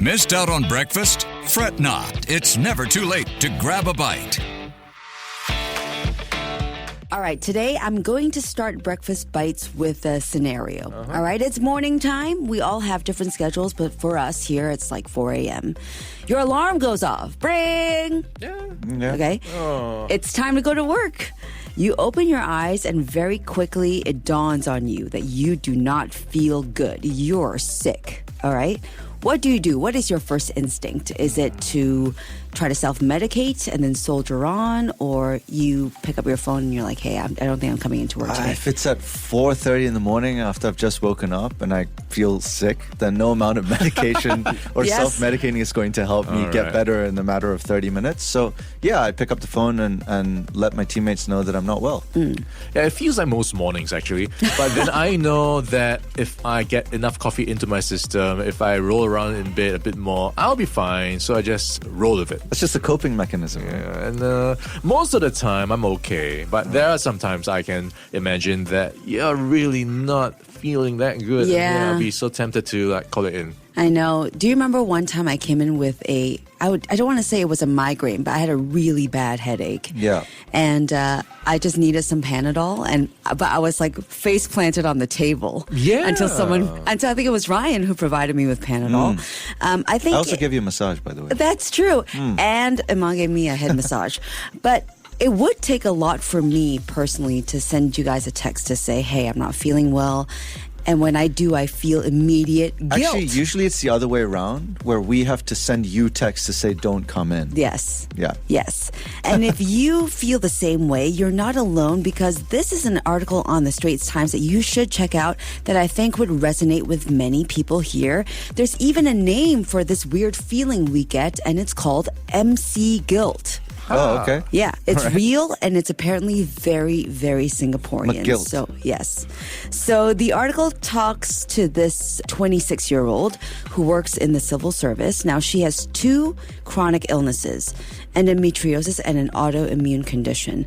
Missed out on breakfast? Fret not. It's never too late to grab a bite. All right, today I'm going to start Breakfast Bites with a scenario. All right, it's morning time. We all have different schedules, but for us here, it's like 4 a.m. Your alarm goes off. Bring! Yeah. Okay? Oh. It's time to go to work. You open your eyes and very quickly it dawns on you that you do not feel good. You're sick. All right? What do you do? What is your first instinct? Is it to try to self-medicate and then soldier on, or you pick up your phone and you're like, hey, I don't think I'm coming into work today? If it's at 4:30 in the morning after I've just woken up and I feel sick, then no amount of medication or Yes. self-medicating is going to help me get better in a matter of 30 minutes. So, yeah, I pick up the phone and let my teammates know that I'm not well. Yeah, it feels like most mornings actually. But then I know that if I get enough coffee into my system, if I roll around in bed a bit more, I'll be fine. So I just roll with it. It's just a coping mechanism. Yeah, and most of the time I'm okay. But there are some times I can imagine that you're really not feeling that good. Yeah. I'll be so tempted to call it in. I know. Do you remember one time I came in with I don't want to say it was a migraine, but I had a really bad headache. Yeah. And I just needed some Panadol, but I was like face planted on the table. Yeah. Until I think it was Ryan who provided me with Panadol. I think I also give you a massage, by the way. that's true. And Emaad gave me a head massage. But it would take a lot for me personally to send you guys a text to say, hey, I'm not feeling well. And when I do, I feel immediate guilt. Actually, usually it's the other way around, where we have to send you texts to say, don't come in. Yes. Yeah. Yes. And if you feel the same way, you're not alone, because this is an article on the Straits Times that you should check out that I think would resonate with many people here. There's even a name for this weird feeling we get, and it's called MC guilt. Oh, okay. Yeah, it's real, and it's apparently very, very Singaporean. McGilt. So, yes. So the article talks to this 26-year-old who works in the civil service. Now, she has 2 chronic illnesses, endometriosis and an autoimmune condition.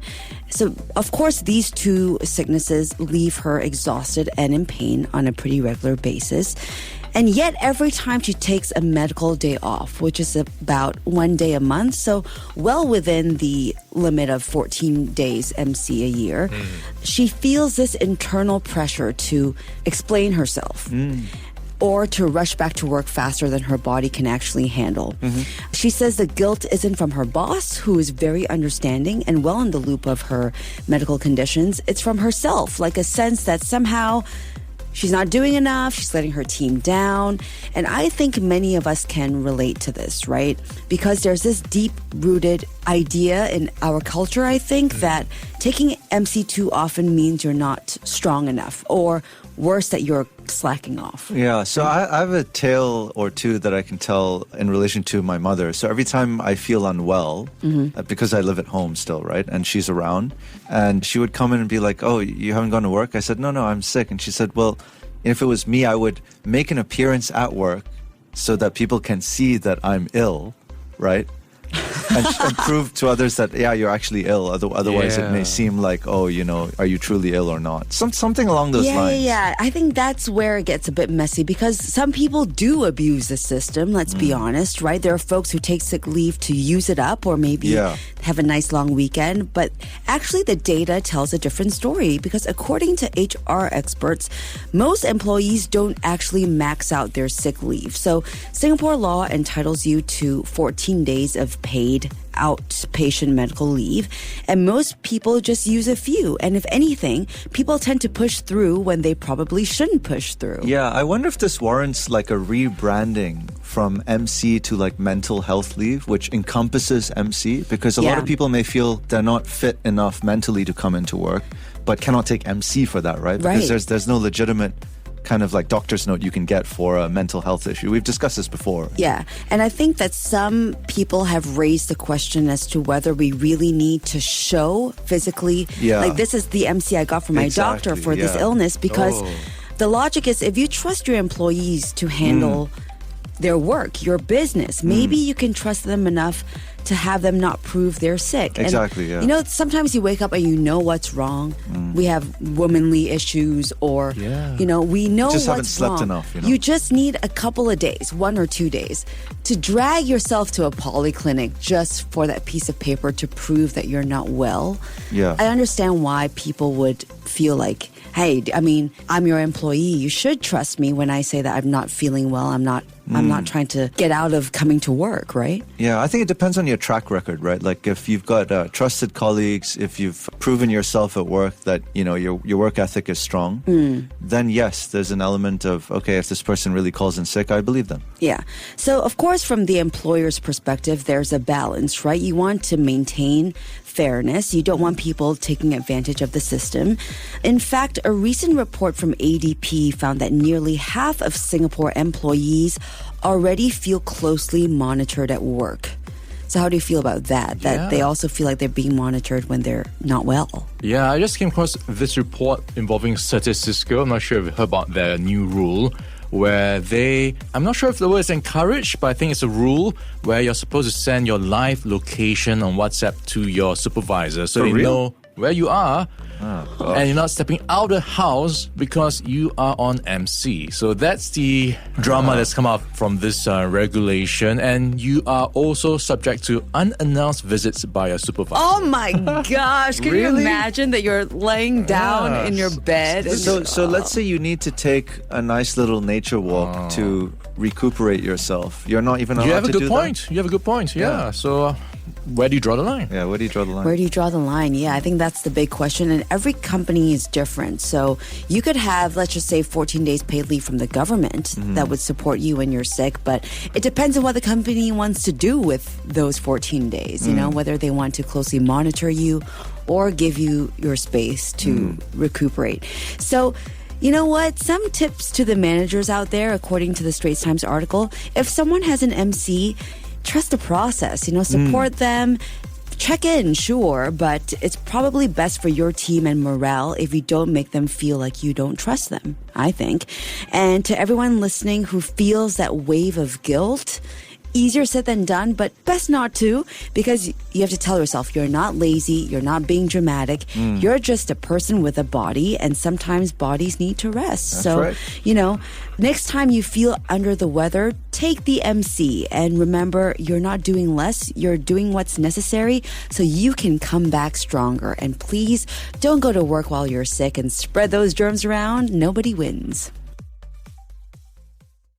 So, of course, these 2 sicknesses leave her exhausted and in pain on a pretty regular basis. And yet, every time she takes a medical day off, which is about 1 day a month, so well within the limit of 14 days MC a year, she feels this internal pressure to explain herself. Or to rush back to work faster than her body can actually handle. She says the guilt isn't from her boss, who is very understanding and well in the loop of her medical conditions. It's from herself, like a sense that somehow she's not doing enough, she's letting her team down. And I think many of us can relate to this, right? Because there's this deep-rooted idea in our culture, I think, that taking MC too often means you're not strong enough, or worse, that you're slacking off. Yeah, so I have a tale or two that I can tell in relation to my mother. So every time I feel unwell, because I live at home still, right? And she's around, and she would come in and be like, oh, you haven't gone to work? I said, no, I'm sick. And she said, well, if it was me, I would make an appearance at work so that people can see that I'm ill, right? and prove to others that, yeah, you're actually ill. Otherwise, it may seem like, oh, are you truly ill or not? Something along those lines. Yeah. I think that's where it gets a bit messy, because some people do abuse the system, let's be honest, right? There are folks who take sick leave to use it up, or maybe have a nice long weekend. But actually, the data tells a different story, because according to HR experts, most employees don't actually max out their sick leave. So Singapore law entitles you to 14 days of paid outpatient medical leave, and most people just use a few. And if anything, people tend to push through when they probably shouldn't push through. Yeah, I wonder if this warrants like a rebranding from MC to like mental health leave, which encompasses MC, because a lot of people may feel they're not fit enough mentally to come into work, but cannot take MC for that, right? Because there's no legitimate kind of like doctor's note you can get for a mental health issue. We've discussed this before. Yeah, and I think that some people have raised the question as to whether we really need to show physically, like this is the MC I got from my doctor for this illness, because the logic is if you trust your employees to handle their work, your business. Maybe you can trust them enough to have them not prove they're sick. Exactly, and, sometimes you wake up and you know what's wrong. We have womanly issues or, we know just what's haven't slept wrong. enough. You just need a couple of days, 1 or 2 days, to drag yourself to a polyclinic just for that piece of paper to prove that you're not well. Yeah. I understand why people would feel like, hey, I'm your employee. You should trust me when I say that I'm not feeling well. I'm not trying to get out of coming to work, right? Yeah, I think it depends on your track record, right? Like if you've got trusted colleagues, if you've proven yourself at work that, your work ethic is strong, then yes, there's an element of, okay, if this person really calls in sick, I believe them. Yeah. So, of course, from the employer's perspective, there's a balance, right? You want to maintain fairness. You don't want people taking advantage of the system. In fact, a recent report from ADP found that nearly half of Singapore employees already feel closely monitored at work. So how do you feel about that? That they also feel like they're being monitored when they're not well? Yeah, I just came across this report involving Cisco. I'm not sure if you heard about their new rule where I'm not sure if the word is encouraged, but I think it's a rule where you're supposed to send your live location on WhatsApp to your supervisor so they know where you are. And you're not stepping out of the house because you are on MC. So that's the drama that's come out from this regulation. And you are also subject to unannounced visits by a supervisor. Oh my gosh. Can you Really? imagine that you're laying down in your bed? And So let's say you need to take a nice little nature walk to recuperate yourself. You're not even allowed to do that? You have a good point. Yeah. So where do you draw the line? Yeah, where do you draw the line? Where do you draw the line? Yeah, I think that's the big question. And every company is different. So you could have, let's just say, 14 days paid leave from the government that would support you when you're sick. But it depends on what the company wants to do with those 14 days, whether they want to closely monitor you or give you your space to recuperate. So, you know what? Some tips to the managers out there, according to the Straits Times article, if someone has an MC, trust the process, support them, check in, sure, but it's probably best for your team and morale if you don't make them feel like you don't trust them, I think. And to everyone listening who feels that wave of guilt, easier said than done, but best not to, because you have to tell yourself you're not lazy, you're not being dramatic, you're just a person with a body, and sometimes bodies need to rest. That's right. Next time you feel under the weather, take the MC and remember you're not doing less, you're doing what's necessary so you can come back stronger. And please don't go to work while you're sick and spread those germs around. Nobody wins.